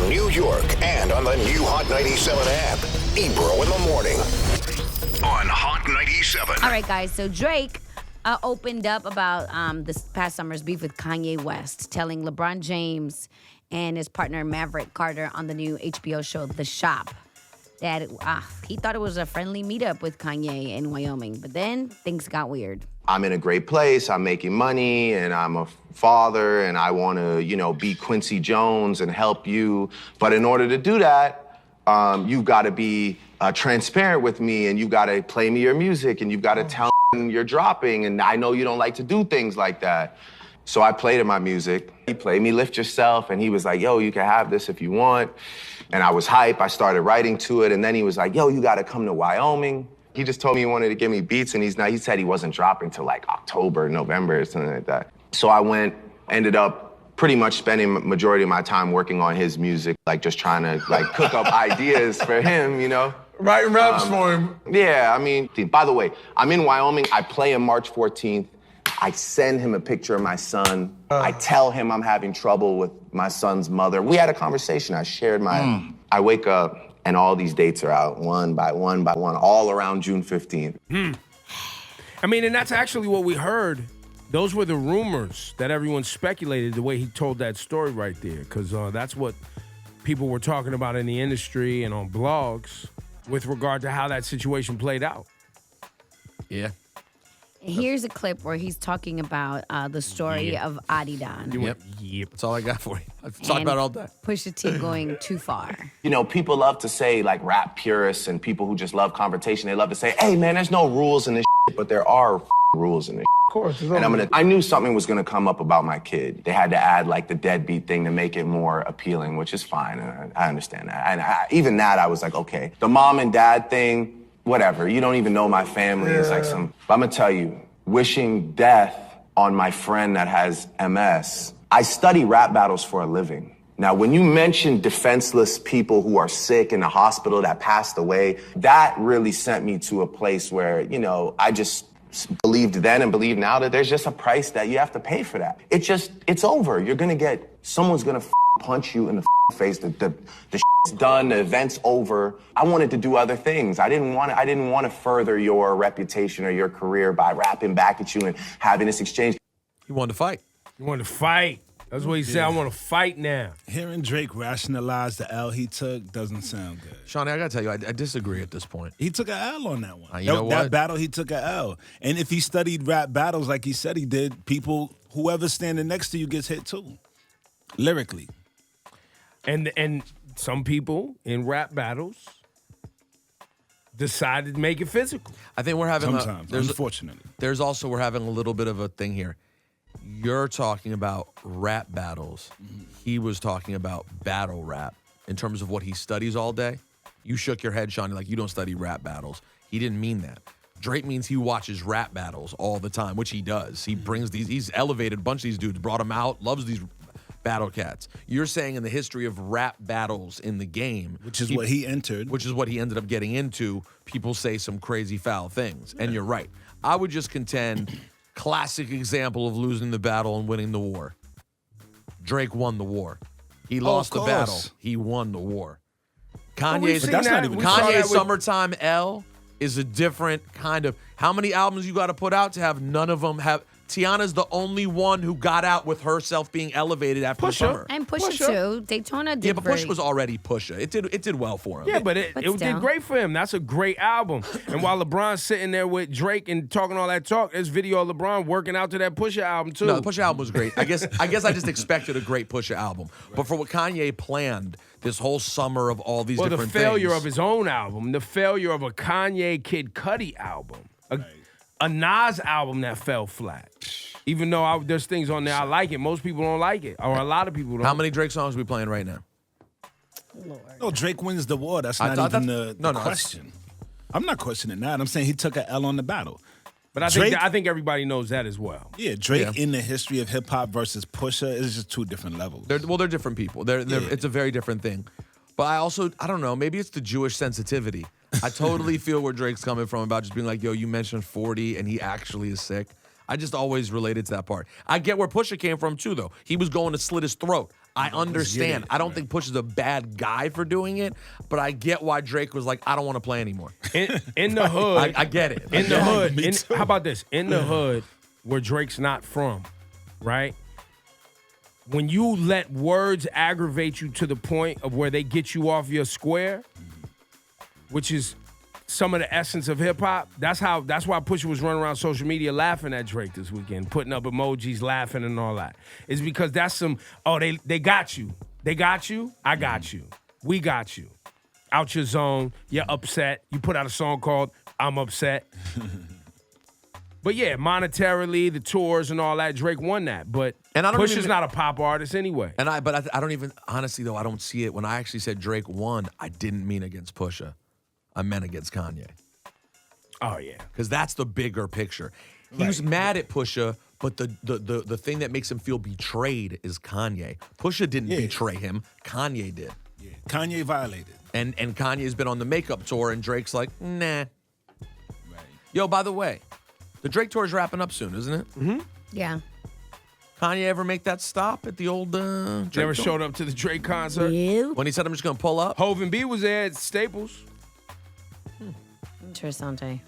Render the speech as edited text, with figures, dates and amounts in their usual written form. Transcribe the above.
New York, and on the new Hot 97 app. Ebro in the morning on Hot 97. All right, guys. So Drake opened up about this past summer's beef with Kanye West, telling LeBron James and his partner Maverick Carter on the new HBO show The Shop that he thought it was a friendly meetup with Kanye in Wyoming. But then things got weird. I'm in a great place, I'm making money, and I'm a father, and I want to, be Quincy Jones and help you. But in order to do that, you've got to be transparent with me, and you've got to play me your music, and you've got to tell me you're dropping, and I know you don't like to do things like that. So I played him my music. He played me Lift Yourself, and he was like, yo, you can have this if you want. And I was hype, I started writing to it, and then he was like, yo, you got to come to Wyoming. He just told me he wanted to give me beats, and he said he wasn't dropping till like October, November, or something like that. So I went, ended up pretty much spending majority of my time working on his music, like just trying to cook up ideas for him, Writing raps for him. Yeah, by the way, I'm in Wyoming, I play him March 14th. I send him a picture of my son. I tell him I'm having trouble with my son's mother. We had a conversation, I shared I wake up, and all these dates are out, one by one, all around June 15th. And that's actually what we heard. Those were the rumors that everyone speculated the way he told that story right there, because that's what people were talking about in the industry and on blogs with regard to how that situation played out. Yeah. Here's a clip where he's talking about the story of Adidon. Yep. That's all I got for you. I've talked about it all day. Pusha T going too far. People love to say, rap purists and people who just love confrontation, they love to say, hey, man, there's no rules in this shit, but there are rules in this Of course. And I knew something was going to come up about my kid. They had to add, the deadbeat thing to make it more appealing, which is fine. And I understand that. And even that, I was like, okay. The mom and dad thing, whatever. You don't even know my family. It's like some... I'm going to tell you, wishing death on my friend that has MS. I study rap battles for a living. Now, when you mention defenseless people who are sick in the hospital that passed away, that really sent me to a place where, I just believed then and believe now that there's just a price that you have to pay for that. It's over. You're going to someone's going to punch you in the face. The shit's done. The event's over. I wanted to do other things. I didn't want to further your reputation or your career by rapping back at you and having this exchange. He wanted to fight. That's what he said. I want to fight now. Hearing Drake rationalize the L he took doesn't sound good. Shawnee, I got to tell you, I disagree at this point. He took an L on that one. You know that what? battle, he took an L. And if he studied rap battles like he said he did, whoever's standing next to you gets hit too, lyrically. And some people in rap battles decided to make it physical. I think we're having sometimes, unfortunately. We're having a little bit of a thing here. You're talking about rap battles. He was talking about battle rap in terms of what he studies all day. You shook your head, Shawnee, like you don't study rap battles. He didn't mean that. Drake means he watches rap battles all the time, which he does. He brings he's elevated a bunch of these dudes, brought them out, loves these battle cats. You're saying in the history of rap battles in the game, which is what he entered, which is what he ended up getting into, people say some crazy foul things. And you're right. I would just contend, classic example of losing the battle and winning the war. Drake won the war. He lost the battle. He won the war. Kanye's Summertime L is a different kind of... How many albums you got to put out to have none of them have... Tiana's the only one who got out with herself being elevated after the summer. And Pusha too. Daytona did. Yeah, but Pusha was already Pusha. It did well for him. Yeah, but it did great for him. That's a great album. And while LeBron's sitting there with Drake and talking all that talk, there's video of LeBron working out to that Pusha album too. No, the Pusha album was great. I guess I just expected a great Pusha album. But for what Kanye planned this whole summer of all these different things. Well, the failure of his own album, the failure of a Kanye Kid Cudi album, a Nas album that fell flat. Even though there's things on there I like it, most people don't like it, or a lot of people don't. How many Drake songs are we playing right now? Lord. No, Drake wins the war. That's not even the question. I'm not questioning that. I'm saying he took an L on the battle. But I think everybody knows that as well. Yeah, Drake in the history of hip hop versus Pusha is just two different levels. They're different people. It's a very different thing. But I don't know, maybe it's the Jewish sensitivity. I totally feel where Drake's coming from about just being like, yo, you mentioned 40 and he actually is sick. I just always related to that part. I get where Pusha came from too, though. He was going to slit his throat. I understand. I don't think Pusha's a bad guy for doing it, but I get why Drake was like, I don't want to play anymore. In the hood. I get it. In the hood. How about this? In the hood, where Drake's not from, right? When you let words aggravate you to the point of where they get you off your square, which is some of the essence of hip hop, that's why Pusha was running around social media laughing at Drake this weekend, putting up emojis, laughing and all that. It's because that's they got you. They got you, I got you. We got you. Out your zone, you're upset. You put out a song called I'm Upset. But yeah, monetarily, the tours and all that, Drake won that. But Pusha's not a pop artist anyway. I don't even, honestly though, I don't see it. When I actually said Drake won, I didn't mean against Pusha. I meant against Kanye. Oh yeah. Because that's the bigger picture. He was mad at Pusha, but the thing that makes him feel betrayed is Kanye. Pusha didn't betray him. Kanye did. Yeah. Kanye violated. And Kanye's been on the makeup tour, and Drake's like, nah. Right. Yo, by the way, the Drake tour is wrapping up soon, isn't it? Mm-hmm. Yeah. Kanye ever make that stop at the old Drake Never tour? showed up to the Drake concert. You? When he said, I'm just going to pull up? Hov and B was there at Staples. Interessante.